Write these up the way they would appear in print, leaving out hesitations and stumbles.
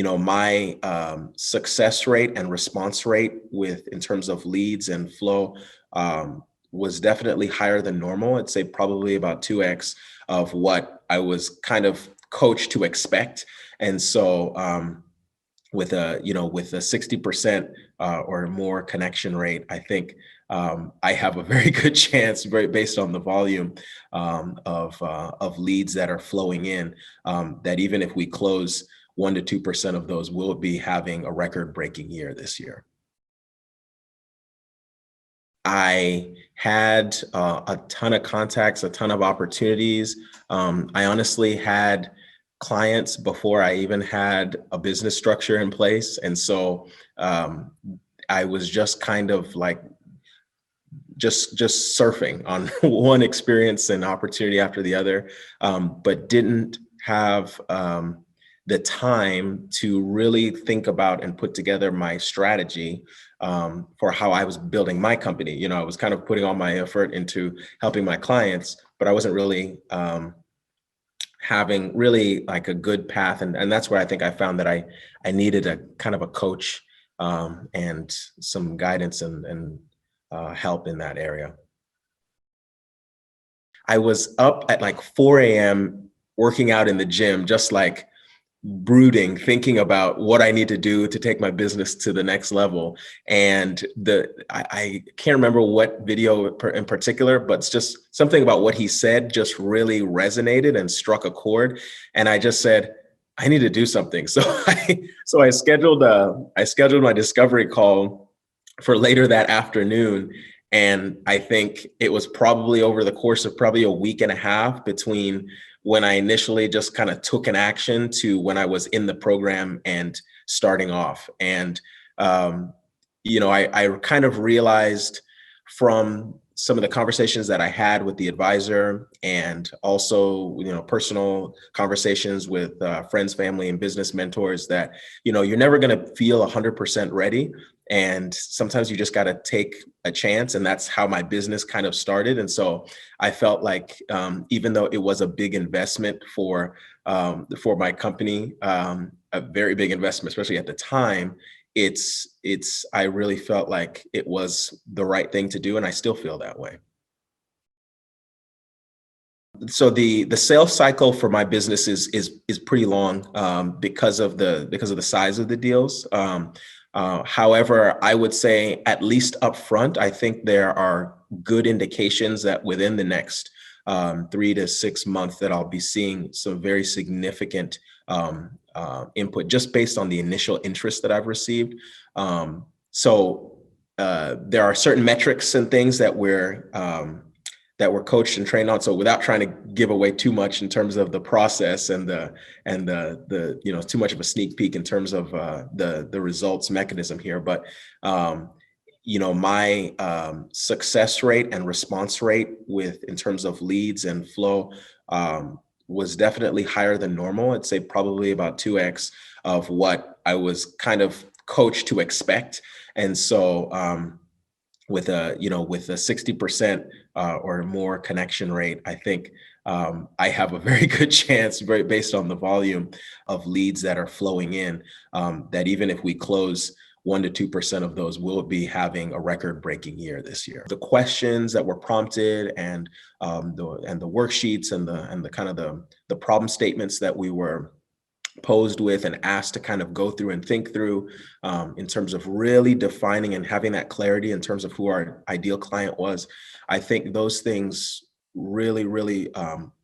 my success rate and response rate in terms of leads and flow was definitely higher than normal. I'd say probably about 2x of what I was kind of coached to expect. And so with a 60% or more connection rate, I think I have a very good chance, based on the volume of leads that are flowing in, that even if we close 1 to 2% of those, we'll be having a record-breaking year this year. I had a ton of contacts, a ton of opportunities. I honestly had clients before I even had a business structure in place. And so I was just kind of like just surfing on one experience and opportunity after the other, but didn't have the time to really think about and put together my strategy for how I was building my company. I was kind of putting all my effort into helping my clients, but I wasn't really having really like a good path. And that's where I think I found that I needed a kind of a coach and some guidance and help in that area. I was up at like 4 a.m. working out in the gym, just like brooding, thinking about what I need to do to take my business to the next level. And I can't remember what video in particular, but it's just something about what he said just really resonated and struck a chord. And I just said, I need to do something. So I scheduled my discovery call for later that afternoon. And I think it was probably over the course of probably a week and a half between when I initially just kind of took an action to when I was in the program and starting off. And, I kind of realized from some of the conversations that I had with the advisor and also, personal conversations with friends, family, and business mentors that, you're never going to feel 100% ready. And sometimes you just got to take a chance. And that's how my business kind of started. And so I felt like even though it was a big investment for my company, a very big investment, especially at the time, I really felt like it was the right thing to do. And I still feel that way. So the sales cycle for my business is pretty long because of the size of the deals. However, I would say at least upfront, I think there are good indications that within the next 3 to 6 months that I'll be seeing some very significant input just based on the initial interest that I've received. So there are certain metrics and things that we're coached and trained on. So without trying to give away too much in terms of the process and the too much of a sneak peek in terms of the results mechanism here, but my success rate and response rate in terms of leads and flow was definitely higher than normal. I'd say probably about 2x of what I was kind of coached to expect. And so with a 60% or more connection rate, I think I have a very good chance, based on the volume of leads that are flowing in, that even if we close 1 to 2% of those, we'll be having a record-breaking year this year. The questions that were prompted and the worksheets and the kind of the problem statements that we were posed with and asked to kind of go through and think through in terms of really defining and having that clarity in terms of who our ideal client was. I think those things really, really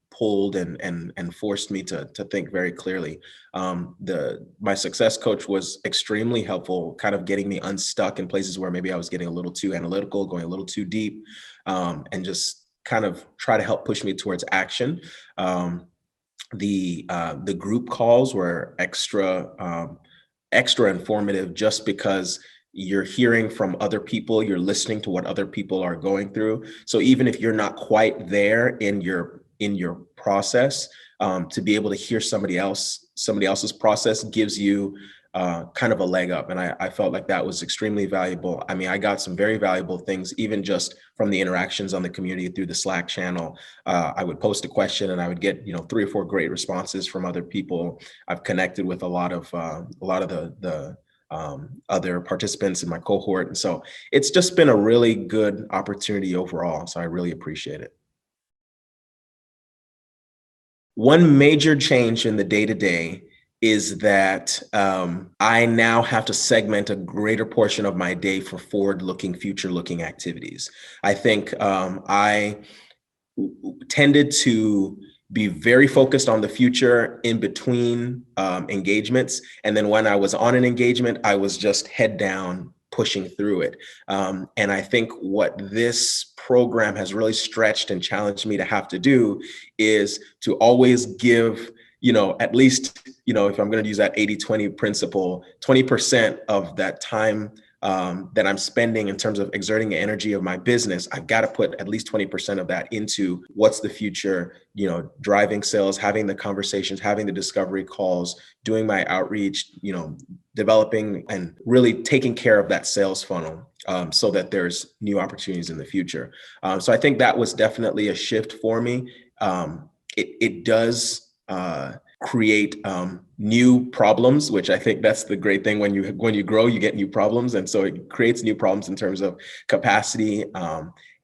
pulled and forced me to think very clearly. My success coach was extremely helpful, kind of getting me unstuck in places where maybe I was getting a little too analytical, going a little too deep, and just kind of try to help push me towards action. The group calls were extra informative just because you're hearing from other people, you're listening to what other people are going through. So even if you're not quite there in your process, to be able to hear somebody else's process gives you kind of a leg up. And I felt like that was extremely valuable. I mean, I got some very valuable things, even just from the interactions on the community through the Slack channel. I would post a question and I would get, 3 or 4 great responses from other people. I've connected with a lot of the other participants in my cohort. And so it's just been a really good opportunity overall. So I really appreciate it. One major change in the day to day is that I now have to segment a greater portion of my day for forward looking, future looking activities. I think I tended to be very focused on the future in between engagements. And then when I was on an engagement, I was just head down pushing through it. And I think what this program has really stretched and challenged me to have to do is to always give, at least, if I'm going to use that 80-20 principle, 20% of that time that I'm spending in terms of exerting the energy of my business, I've got to put at least 20% of that into what's the future, driving sales, having the conversations, having the discovery calls, doing my outreach, developing and really taking care of that sales funnel so that there's new opportunities in the future. So I think that was definitely a shift for me. It does create new problems, which I think that's the great thing. When you grow, you get new problems, and so it creates new problems in terms of capacity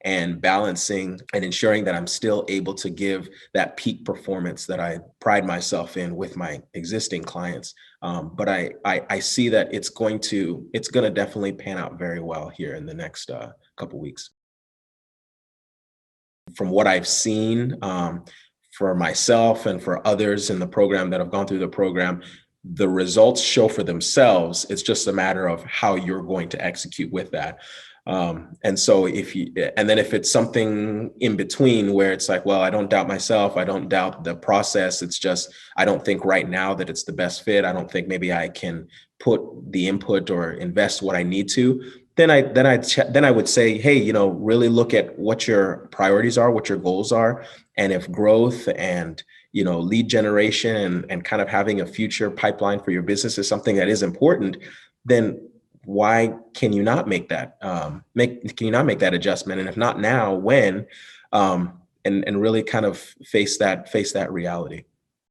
and balancing and ensuring that I'm still able to give that peak performance that I pride myself in with my existing clients. But I see that it's going to definitely pan out very well here in the next couple weeks. From what I've seen, for myself and for others in the program that have gone through the program, the results show for themselves. It's just a matter of how you're going to execute with that. And so if it's something in between where it's like, well, I don't doubt myself, I don't doubt the process. It's just, I don't think right now that it's the best fit. I don't think maybe I can put the input or invest what I need to. Then I would say, hey, really look at what your priorities are, what your goals are, and if growth and lead generation and kind of having a future pipeline for your business is something that is important, then why can you not make that adjustment? And if not now, when? And really kind of face that reality.